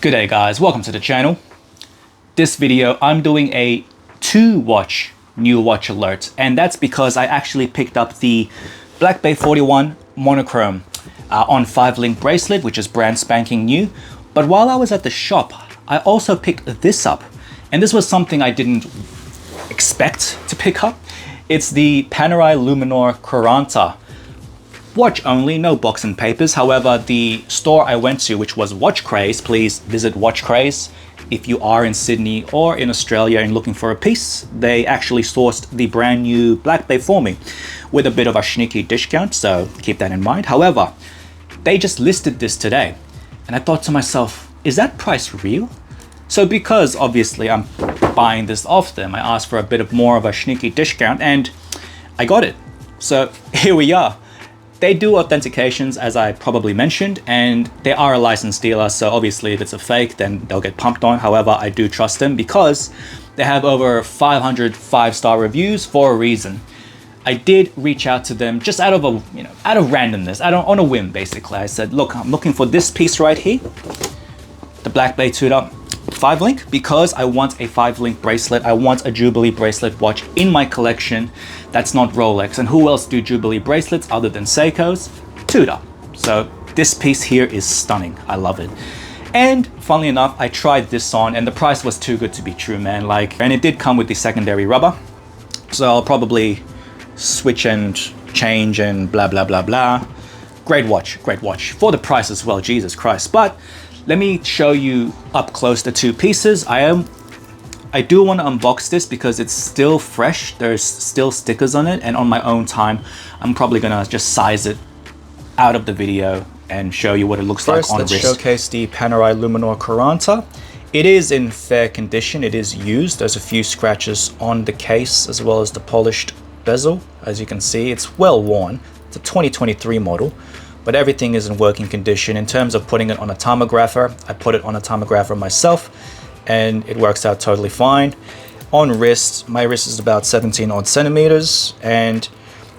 Good day guys, welcome to the channel. This video I'm doing a 2-watch new watch alert, and that's because I actually picked up the Black Bay 41 Monochrome on 5-link bracelet, which is brand spanking new. But while I was at the shop, I also picked this up, and this was something I didn't expect to pick up. It's the Panerai Luminor Quaranta. Watch only, no box and papers. However, the store I went to, which was Watch Craze, please visit Watch Craze if you are in Sydney or in Australia and looking for a piece. They actually sourced the brand new Black Bay for me with a bit of a sneaky discount, so keep that in mind. However, they just listed this today, and I thought to myself, is that price real? So because obviously I'm buying this off them, I asked for a bit of more of a sneaky discount and I got it. So here we are. They do authentications, as I probably mentioned, and they are a licensed dealer, so obviously if it's a fake, then they'll get pumped on. However, I do trust them because they have over 500 5-star reviews for a reason. I did reach out to them just out of randomness, on a whim, basically. I said, look, I'm looking for this piece right here, the Black Bay Tudor 5-link, because I want a 5-link bracelet. I want a Jubilee bracelet watch in my collection that's not Rolex. And who else do Jubilee bracelets other than Seiko's? Tudor. So this piece here is stunning. I love it. And funnily enough, I tried this on and the price was too good to be true, man. And it did come with the secondary rubber. So I'll probably switch and change and blah, blah, blah, blah. Great watch for the price as well, Jesus Christ. But let me show you up close the two pieces. I do want to unbox this because it's still fresh. There's still stickers on it, and on my own time, I'm probably gonna just size it out of the video and show you what it looks like on wrist. Let's showcase the Panerai Luminor Quaranta. It is in fair condition. It is used. There's a few scratches on the case as well as the polished bezel. As you can see, it's well worn. It's a 2023 model. But everything is in working condition. In terms of putting it on a timographer, I put it on a timographer myself and it works out totally fine. On wrist, my wrist is about 17 odd centimeters, and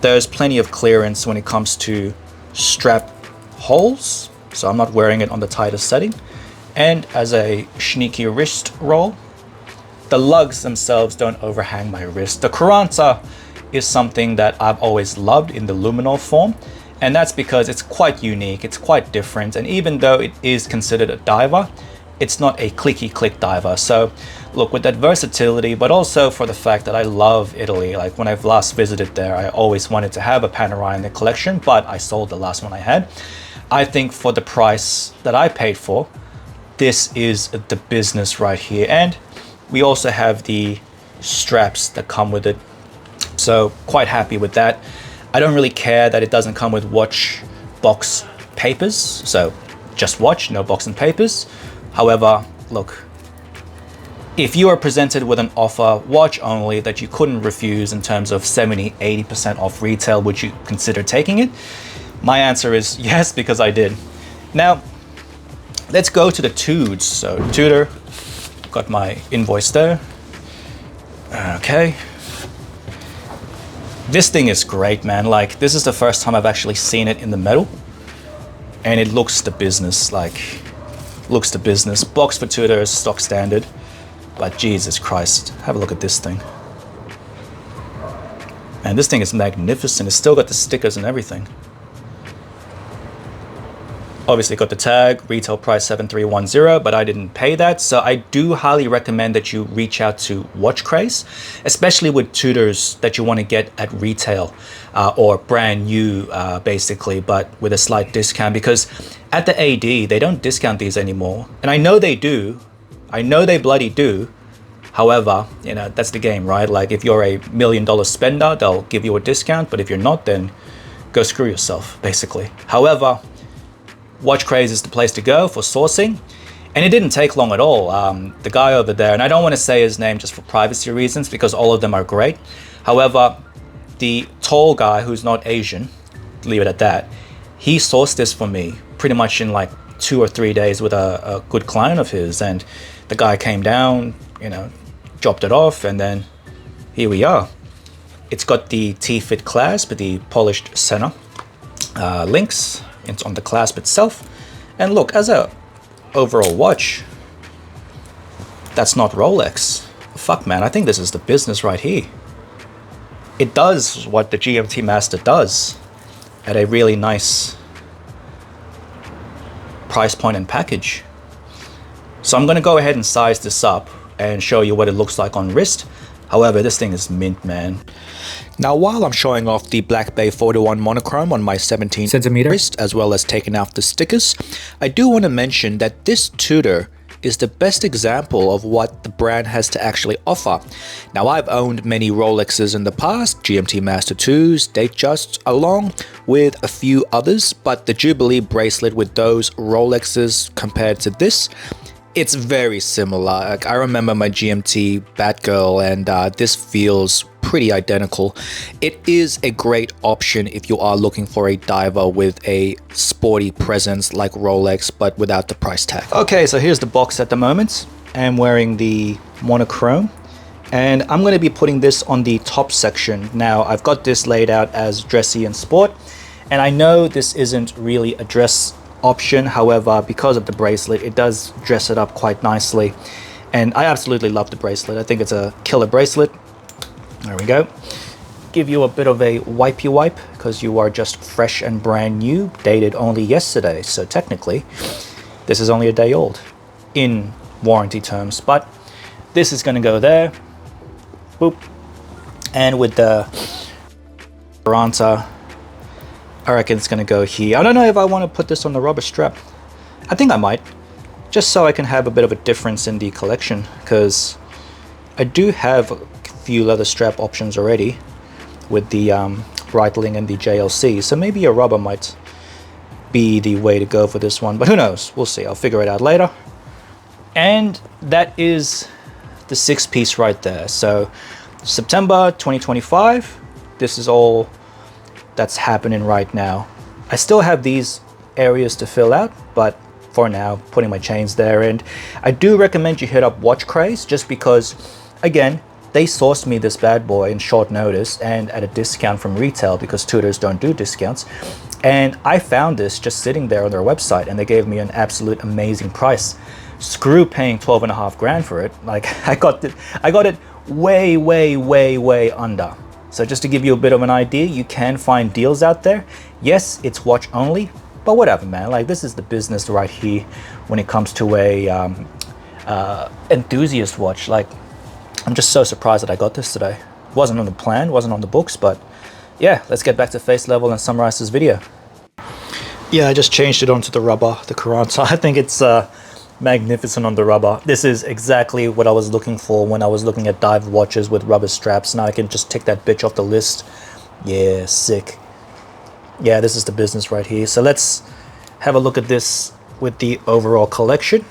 there's plenty of clearance when it comes to strap holes, so I'm not wearing it on the tightest setting. And as a sneaky wrist roll, the lugs themselves don't overhang my wrist. The Quaranta is something that I've always loved in the Luminor form, and that's because it's quite unique, it's quite different, and even though it is considered a diver, it's not a clicky click diver. So look, with that versatility, but also for the fact that I love Italy, like when I've last visited there, I always wanted to have a Panerai in the collection, but I sold the last one I had. I think for the price that I paid for, this is the business right here. And we also have the straps that come with it, so quite happy with that. I don't really care that it doesn't come with watch box papers, so just watch, no box and papers. However, look, if you are presented with an offer watch only that you couldn't refuse in terms of 70–80% off retail, would you consider taking it? My answer is yes, because I did. Now, let's go to the Tudes. So Tudor, got my invoice there. Okay. This thing is great, man. Like, this is the first time I've actually seen it in the metal, and it looks the business. Looks the business. Box for Tudor is stock standard, but Jesus Christ, have a look at this thing. Man, this thing is magnificent. It's still got the stickers and everything. Obviously got the tag, retail price 7,310, but I didn't pay that. So I do highly recommend that you reach out to Watch Craze, especially with Tudors that you want to get at retail or brand new, basically, but with a slight discount, because at the AD, they don't discount these anymore. And I know they do. I know they bloody do. However, you know, that's the game, right? Like, if you're a $1 million spender, they'll give you a discount, but if you're not, then go screw yourself, basically. However, Watch Craze is the place to go for sourcing, and it didn't take long at all. The guy over there, and I don't want to say his name just for privacy reasons because all of them are great. However, the tall guy who's not Asian, leave it at that, he sourced this for me pretty much in like 2 or 3 days with a good client of his, and the guy came down, you know, dropped it off, and then here we are. It's got the T-fit clasp, the polished center links. It's on the clasp itself. And look, as a overall watch, that's not Rolex. Fuck man, I think this is the business right here. It does what the GMT Master does at a really nice price point and package. So I'm gonna go ahead and size this up and show you what it looks like on wrist. However, this thing is mint, man. Now, while I'm showing off the Black Bay 41 monochrome on my 17cm wrist, as well as taking out the stickers, I do want to mention that this Tudor is the best example of what the brand has to actually offer. Now, I've owned many Rolexes in the past, GMT Master 2s, Datejusts, along with a few others, but the Jubilee bracelet with those Rolexes compared to this, it's very similar. Like, I remember my GMT Batgirl, and this feels pretty identical. It is a great option if you are looking for a diver with a sporty presence like Rolex, but without the price tag. Okay, so here's the box at the moment. I'm wearing the monochrome, and I'm going to be putting this on the top section. Now, I've got this laid out as dressy and sport, and I know this isn't really a dress option. However, because of the bracelet, it does dress it up quite nicely, and I absolutely love the bracelet. I think it's a killer bracelet. There we go. Give you a bit of a wipey wipe because you are just fresh and brand new, dated only yesterday. So technically, this is only a day old in warranty terms, but this is going to go there. Boop. And with the Quaranta, I reckon it's going to go here. I don't know if I want to put this on the rubber strap. I think I might, just so I can have a bit of a difference in the collection, because I do have a few leather strap options already with the Breitling and the JLC, so maybe a rubber might be the way to go for this one, but who knows, we'll see. I'll figure it out later. And that is the 6-piece right there. So September 2025, this is all that's happening right now. I still have these areas to fill out, but for now, putting my chains there. And I do recommend you hit up Watch Craze, just because, again, they sourced me this bad boy in short notice and at a discount from retail, because Tudors don't do discounts. And I found this just sitting there on their website, and they gave me an absolute amazing price. Screw paying 12.5 grand for it. Like, I got it way under. So just to give you a bit of an idea, you can find deals out there. Yes, it's watch only, but whatever, man. Like, this is the business right here when it comes to a enthusiast watch. Like, I'm just so surprised that I got this today. Wasn't on the plan, wasn't on the books, but yeah, let's get back to face level and summarize this video. Yeah, I just changed it onto the rubber, the Quaranta. I think it's magnificent on the rubber. This is exactly what I was looking for when I was looking at dive watches with rubber straps. Now I can just tick that bitch off the list. Yeah, sick. Yeah, this is the business right here. So let's have a look at this with the overall collection.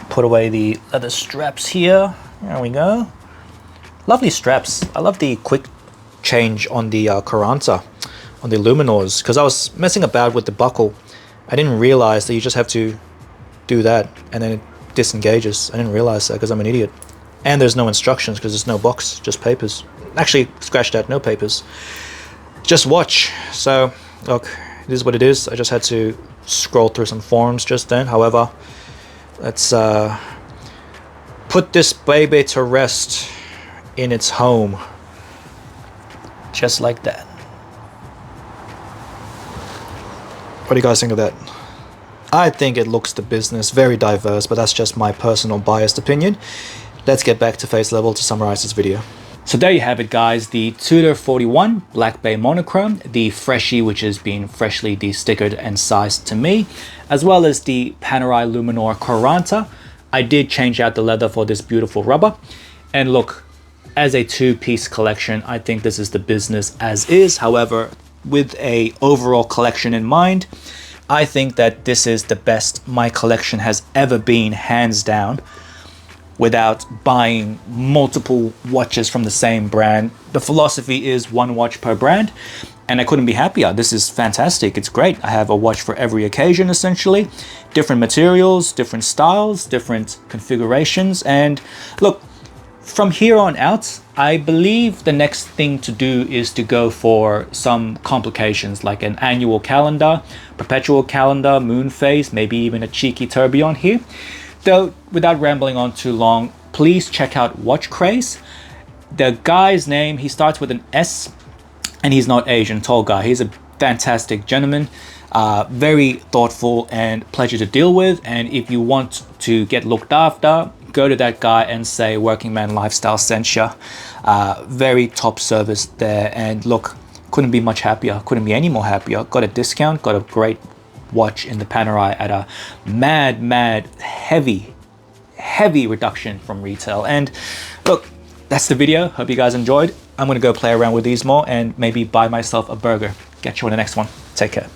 Put away the leather straps here. There we go. Lovely straps. I love the quick change on the Quaranta, on the Luminors, because I was messing about with the buckle. I didn't realize that you just have to do that and then it disengages. I didn't realize that because I'm an idiot. And there's no instructions because there's no box, just papers. Actually, scratch that, no papers. Just watch. So, look, it is what it is. I just had to scroll through some forums just then. However, let's put this baby to rest in its home. Just like that. What do you guys think of that? I think it looks the business, very diverse, but that's just my personal biased opinion. Let's get back to face level to summarize this video. So there you have it, guys. The Tudor 41 Black Bay monochrome, the freshie, which has been freshly de-stickered and sized to me, as well as the Panerai Luminor Quaranta. I did change out the leather for this beautiful rubber. And look, as a two-piece collection, I think this is the business as is. However, with a overall collection in mind, I think that this is the best my collection has ever been, hands down, without buying multiple watches from the same brand. The philosophy is one watch per brand, and I couldn't be happier. This is fantastic. It's great. I have a watch for every occasion, essentially. Different materials, different styles, different configurations. And look, from here on out, I believe the next thing to do is to go for some complications like an annual calendar, perpetual calendar, moon phase, maybe even a cheeky tourbillon here. Though, without rambling on too long, please check out Watch Craze. The guy's name, he starts with an S, and he's not Asian, tall guy. He's a fantastic gentleman, very thoughtful and pleasure to deal with. And if you want to get looked after, go to that guy and say Working Man Lifestyle sent you. Very top service there, and look, couldn't be much happier, couldn't be any more happier. Got a discount, got a great watch in the Panerai at a mad heavy reduction from retail. And look, that's the video. Hope you guys enjoyed. I'm gonna go play around with these more and maybe buy myself a burger. Catch you on the next one. Take care.